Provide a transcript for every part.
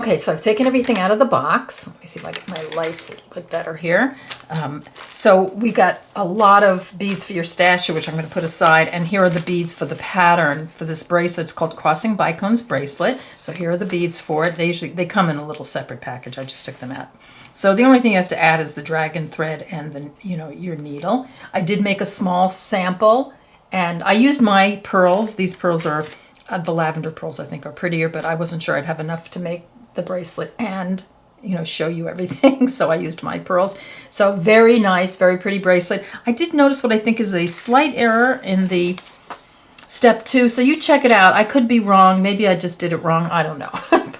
Okay, so I've taken everything out of the box. Let me see if I get my lights a little bit better here. So we got a lot of beads for your stash, which I'm going to put aside. And here are the beads for the pattern for this bracelet. It's called Crossing Bicone's bracelet. So here are the beads for it. They come in a little separate package. I just took them out. So the only thing you have to add is the dragon thread and the your needle. I did make a small sample, and I used my pearls. These pearls are the lavender pearls. I think are prettier, but I wasn't sure I'd have enough to make the bracelet and show you everything, so I used my pearls. So very nice, very pretty bracelet. I did notice what I think is a slight error in the step 2, so you check it out. I could be wrong, maybe I just did it wrong, I don't know.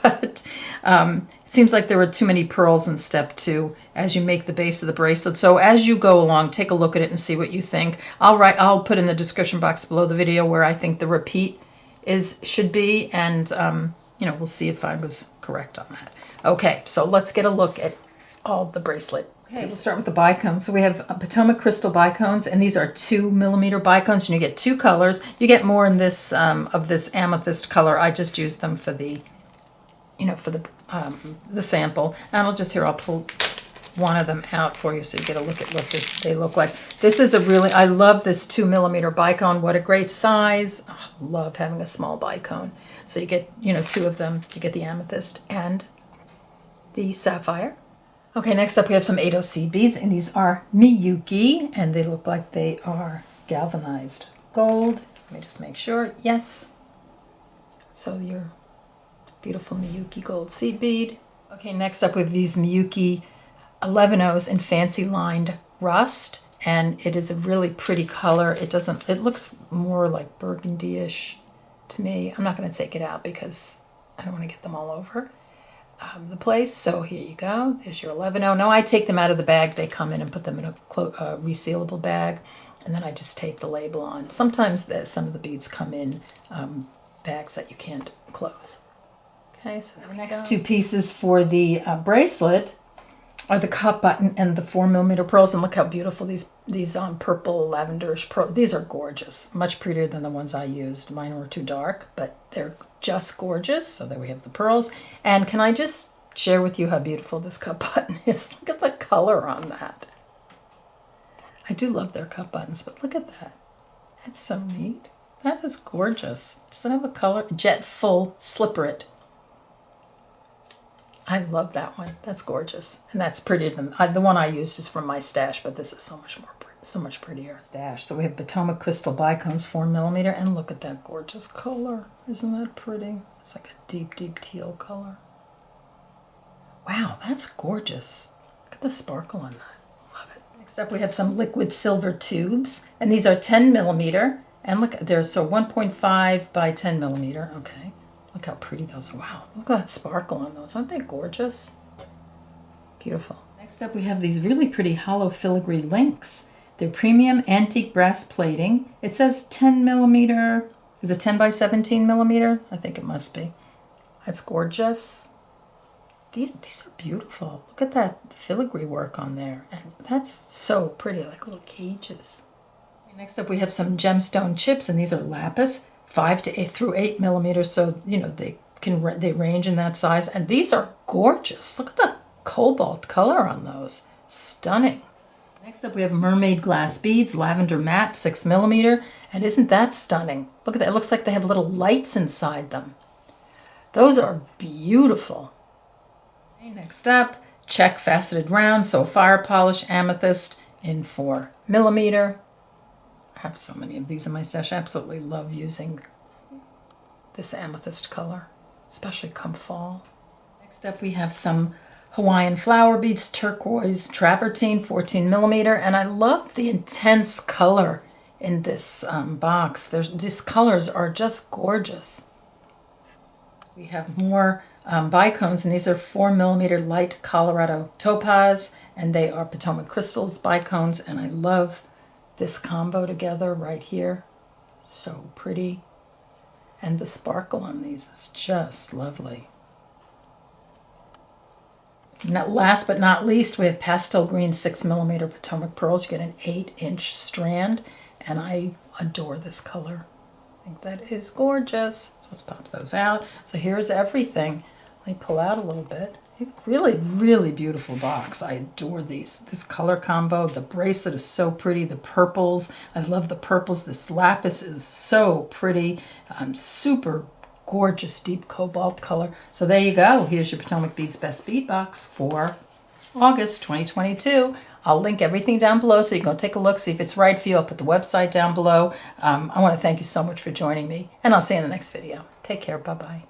But it seems like there were too many pearls in step 2 as you make the base of the bracelet. So as you go along, take a look at it and see what you think. I'll put in the description box below the video where I think the repeat should be, and we'll see if I was correct on that. Okay, so let's get a look at all the bracelet. Okay, we'll start with the bicone. So we have Potomac crystal bicones, and these are 2mm bicones, and you get 2 colors. You get more in this of this amethyst color. I just used them for the, for the sample. And I'll pull one of them out for you so you get a look at what they look like. This is I love this 2mm bicone. What a great size. Oh, love having a small bicone. So you get, 2 of them. You get the amethyst and the sapphire. Okay, next up we have some 8OC beads, and these are Miyuki, and they look like they are galvanized gold. Let me just make sure. Yes. So your beautiful Miyuki gold seed bead. Okay, next up we have these Miyuki 11Os in fancy lined rust, and it is a really pretty color. It looks more like burgundy-ish to me. I'm not going to take it out because I don't want to get them all over the place. So here you go. There's your 11O. Now I take them out of the bag. They come in and put them in a resealable bag, and then I just tape the label on. Sometimes some of the beads come in bags that you can't close. Okay, so the next 2 pieces for the bracelet are the cup button and the 4mm pearls, and look how beautiful these purple lavenderish pearls. These are gorgeous, much prettier than the ones I used. Mine were too dark, but they're just gorgeous. So there we have the pearls. And can I just share with you how beautiful this cup button is? Look at the color on that. I do love their cup buttons, but look at that. It's so neat. That is gorgeous. Does it have a color? Jet Full Slipperit. I love that one. That's gorgeous. And that's prettier than the one I used is from my stash, but this is so much prettier. Stash. So we have Potomac crystal bicones 4mm, and look at that gorgeous color. Isn't that pretty? It's like a deep, deep teal color. Wow, that's gorgeous. Look at the sparkle on that. Love it. Next up we have some liquid silver tubes, and these are 10mm, and look, they're so 1.5 by 10mm. Okay. Look how pretty those are. Wow, look at that sparkle on those. Aren't they gorgeous? Beautiful. Next up we have these really pretty hollow filigree links. They're premium antique brass plating. It says 10mm. Is it 10 by 17mm? I think it must be. That's gorgeous. These are beautiful. Look at that filigree work on there. And that's so pretty, like little cages. Next up we have some gemstone chips, and these are lapis. 5 to 8 through 8mm, so they range in that size, and these are gorgeous. Look at the cobalt color on those, stunning. Next up we have mermaid glass beads, lavender matte, 6mm, and isn't that stunning? Look at that, it looks like they have little lights inside them. Those are beautiful. Okay, next up, check faceted round, so fire polish amethyst in 4mm. I have so many of these in my stash. I absolutely love using this amethyst color, especially come fall. Next up we have some Hawaiian flower beads, turquoise travertine, 14mm, and I love the intense color in this box. These colors are just gorgeous. We have more bicones, and these are 4mm light Colorado topaz, and they are Potomac crystals bicones, and I love this combo together right here. So pretty. And the sparkle on these is just lovely. Last but not least, we have pastel green 6mm Potomac pearls. You get an 8-inch strand, and I adore this color. I think that is gorgeous. So let's pop those out. So here's everything. Let me pull out a little bit. Really, really beautiful box. I adore these. This color combo. The bracelet is so pretty. The purples. I love the purples. This lapis is so pretty. Super gorgeous deep cobalt color. So there you go. Here's your Potomac Beads Best Bead Box for August 2022. I'll link everything down below so you can go take a look, see if it's right for you. I'll put the website down below. I want to thank you so much for joining me, and I'll see you in the next video. Take care. Bye-bye.